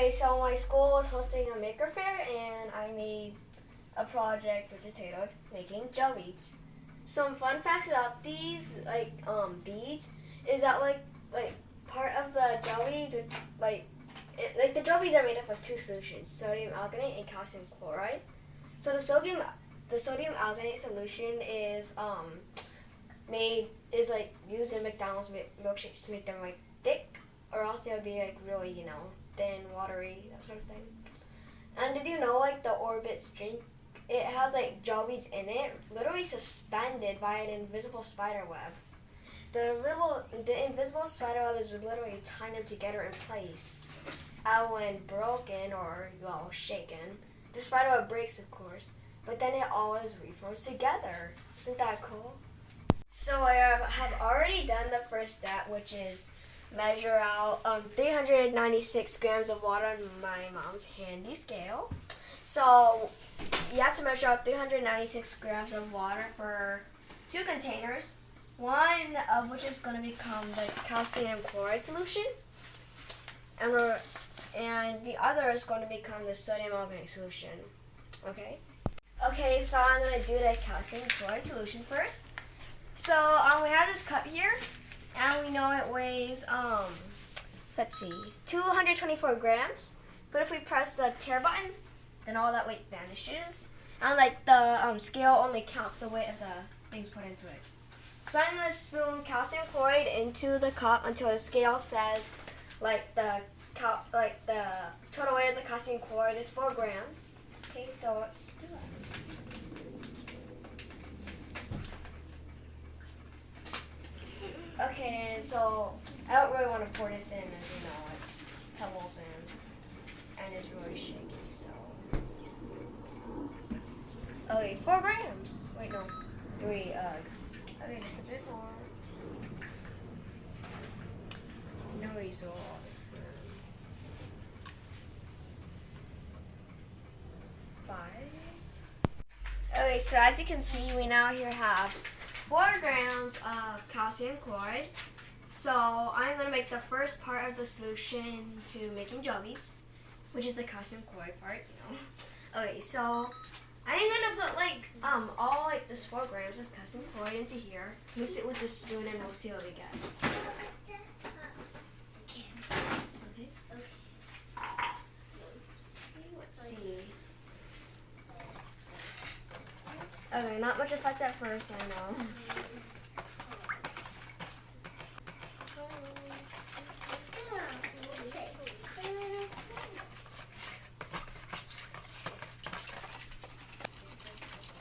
Okay, so my school was hosting a Maker Faire, and I made a project which is titled Making Gel Beads. Some fun facts about these beads is that part of the gel beads the gel beads are made up of two solutions: sodium alginate and calcium chloride. So the sodium alginate solution is used in McDonald's milkshakes to make them thick, or else they'll be really thin, watery, that sort of thing. And did you know the Orbit's drink? It has gel beads in it, literally suspended by an invisible spider web. The invisible spider web is literally tying them together in place. And when broken or shaken, the spider web breaks, of course, but then it always reforms together. Isn't that cool? So I have already done the first step, which is measure out 396 grams of water on my mom's handy scale. So you have to measure out 396 grams of water for 2 containers, one of which is going to become the calcium chloride solution, and the other is going to become the sodium alginate solution. Okay, so I'm going to do the calcium chloride solution first. So we have this cup here, and we know it weighs 224 grams. But if we press the tear button, then all that weight vanishes, and the scale only counts the weight of the things put into it. So I'm gonna spoon calcium chloride into the cup until the scale says the total weight of the calcium chloride is 4 grams. Okay, so let's do that. Okay, and so I don't really want to pour this in, as you know, it's pebbles and it's really shaky, so. Okay, 4 grams. Wait, no, 3. Okay, just a bit more. No result. 5. Okay, so as you can see, we now here have 4 grams of calcium chloride. So I'm going to make the first part of the solution to making gel beads, which is the calcium chloride part, Okay, so I'm going to put all this 4 grams of calcium chloride into here, mix it with the spoon, and we'll see what we get. Okay, let's see. Okay, not much effect at first, I know.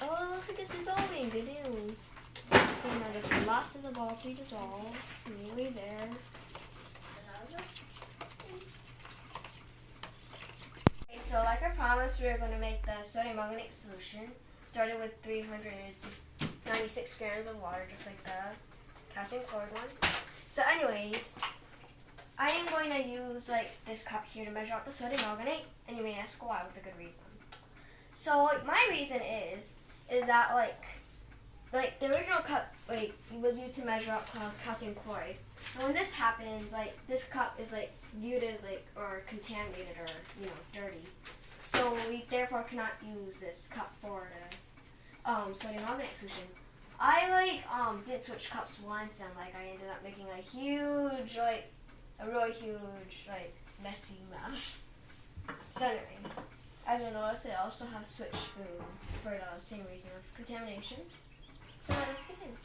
Oh, it looks like it's dissolving. Good news. Okay, now just the last of the balls to dissolve. Nearly there. Okay, so like I promised, we are going to make the sodium alginate solution. Started with 396 grams of water, just like the calcium chloride one. So anyways, I am going to use this cup here to measure out the sodium alginate, and you may ask why, with a good reason. So my reason is that the original cup was used to measure out calcium chloride. And when this happens, this cup is viewed as or contaminated or dirty. So we therefore cannot use this cup for the sodium alginate solution. I did switch cups once, and I ended up making a really huge messy mess. So anyways, as you'll notice, I also have switched spoons for the same reason of contamination. So let's begin.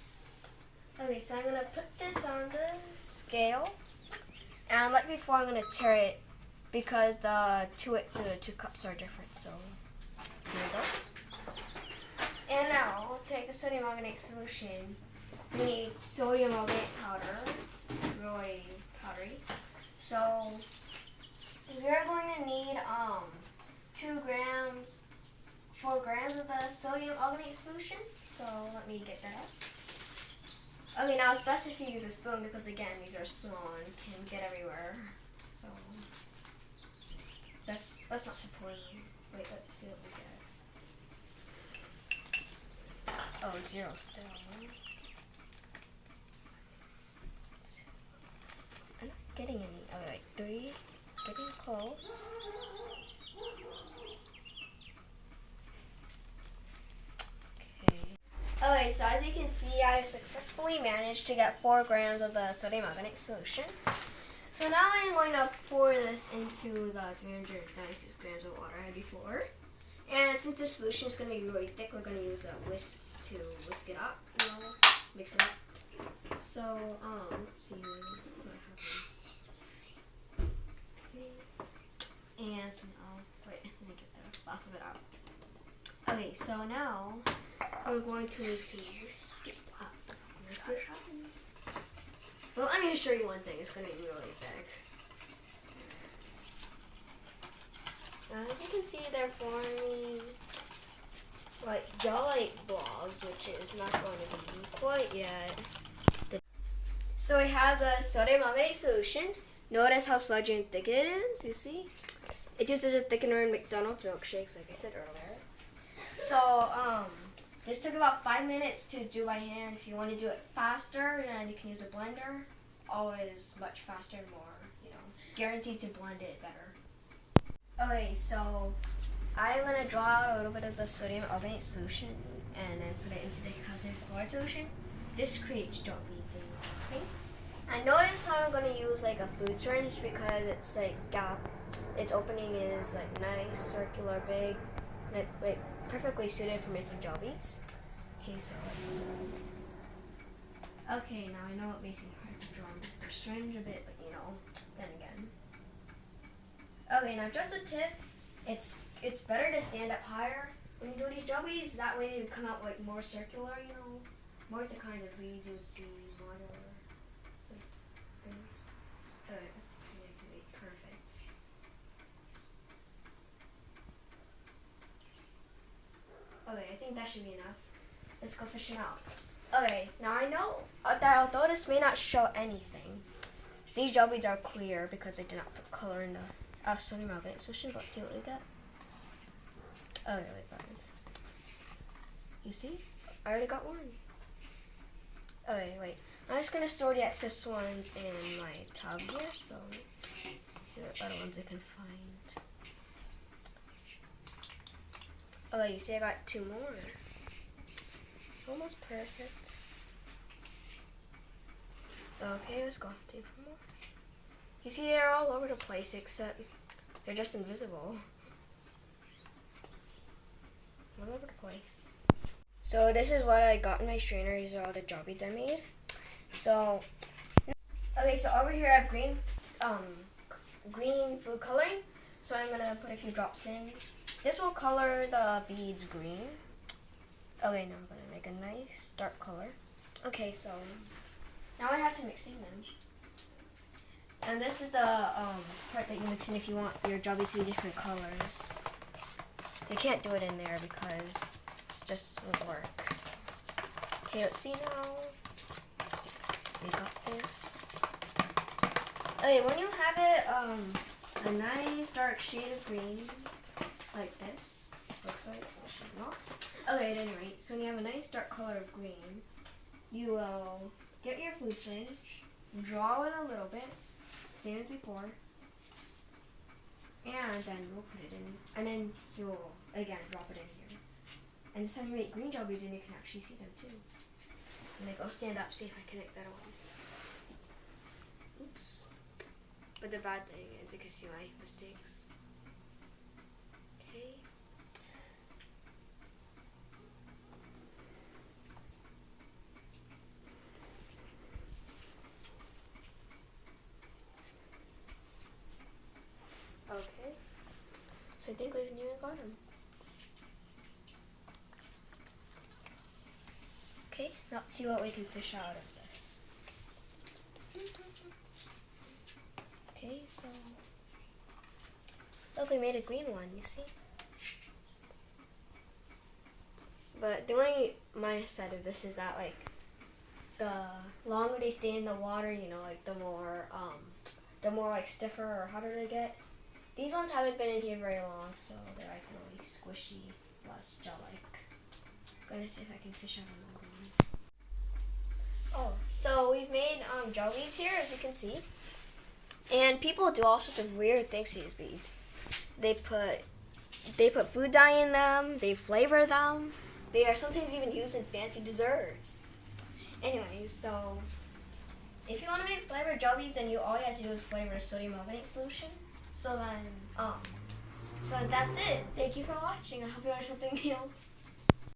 Okay, so I'm gonna put this on the scale, and like before, I'm gonna tear it because the two cups are different. So here we go. And now we'll take the sodium alginate solution. We need sodium alginate powder, really powdery. So we're going to need 4 grams of the sodium alginate solution. So let me get that up. Okay, now it's best if you use a spoon because again, these are small and can get everywhere. So best not to pour them. Wait, let's see what we get. Oh, 0 still. I'm not getting any. Oh, 3. Getting close. can see, I successfully managed to get 4 grams of the sodium organic solution. So now I'm going to pour this into the 396 grams of water I had before. And since the solution is going to be really thick, we're going to use a whisk to whisk it up, mix it up. So, let's see what happens. Okay. And so now, wait, let me get the last of it out. Okay, so now we're going to need to whisk it up. Let's see what happens. Well, let me show you one thing. It's going to be really thick. As you can see, they're forming like gel-like blobs, which is not going to be quite yet. So we have the sodium organic solution. Notice how sludgy and thick it is, you see? It uses a thickener in McDonald's milkshakes, like I said earlier. So, this took about 5 minutes to do by hand. If you want to do it faster, then you can use a blender. Always much faster and more, guaranteed to blend it better. Okay, so I'm going to draw out a little bit of the sodium organic solution and then put it into the calcium chloride solution. This creates joint beads in this thing. And notice how I'm going to use like a food syringe because it's like its opening is like nice, circular, big, and like perfectly suited for making gel beads. Okay, so let's see. Okay, now I know it makes it hard to draw the syringe a bit, but then again. Okay, now just a tip, it's better to stand up higher when you do these gel beads. That way they come out like more circular, more the kinds of beads you would see modular. So, okay, this can be perfect. Okay, I think that should be enough. Let's go fishing out. Okay, now I know that although this may not show anything, these gel beads are clear because I did not put color in the sodium organic solution. Let's see what we get. Okay, wait, fine. You see? I already got one. Okay, wait. I'm just going to store the excess ones in my tub here, so see what other ones I can find. Okay, you see I got 2 more. Almost perfect. Okay, let's go. 2 more. You see they're all over the place except they're just invisible. All over the place. So this is what I got in my strainer. These are all the gel beads I made. So, okay, so over here I have green food coloring. So I'm gonna put a few drops in. This will color the beads green. Okay, now I'm gonna make a nice dark color. Okay, so now I have to mix in them. And this is the part that you mix in if you want your gel beads to be different colors. You can't do it in there because it just won't work. Okay, let's see now. We got this. Okay, when you have it a nice dark shade of green, like this, looks like moss. Okay, at any rate, so when you have a nice dark color of green, you will get your food syringe, draw it a little bit, same as before, and then we'll put it in, and then you'll again drop it in here. And this time you make green gel beads and you can actually see them too. And like, I'll stand up, see if I can make better ones. Oops. But the bad thing is you can see my mistakes. Okay. Okay. So I think we've nearly got them. Okay, now let's see what we can fish out of this. Okay, so look, we made a green one, you see? But the only minus side of this is that like the longer they stay in the water, like the more like stiffer or harder they get. These ones haven't been in here very long, so they're like really squishy, less gel-like. I'm gonna see if I can fish out another one. Oh, so we've made gel beads here, as you can see. And people do all sorts of weird things to these beads. They put food dye in them. They flavor them. They are sometimes even used in fancy desserts. Anyways, so if you want to make flavored jellies, then all you have to do is flavor a sodium organic solution. So then, so that's it. Thank you for watching. I hope you learned something new.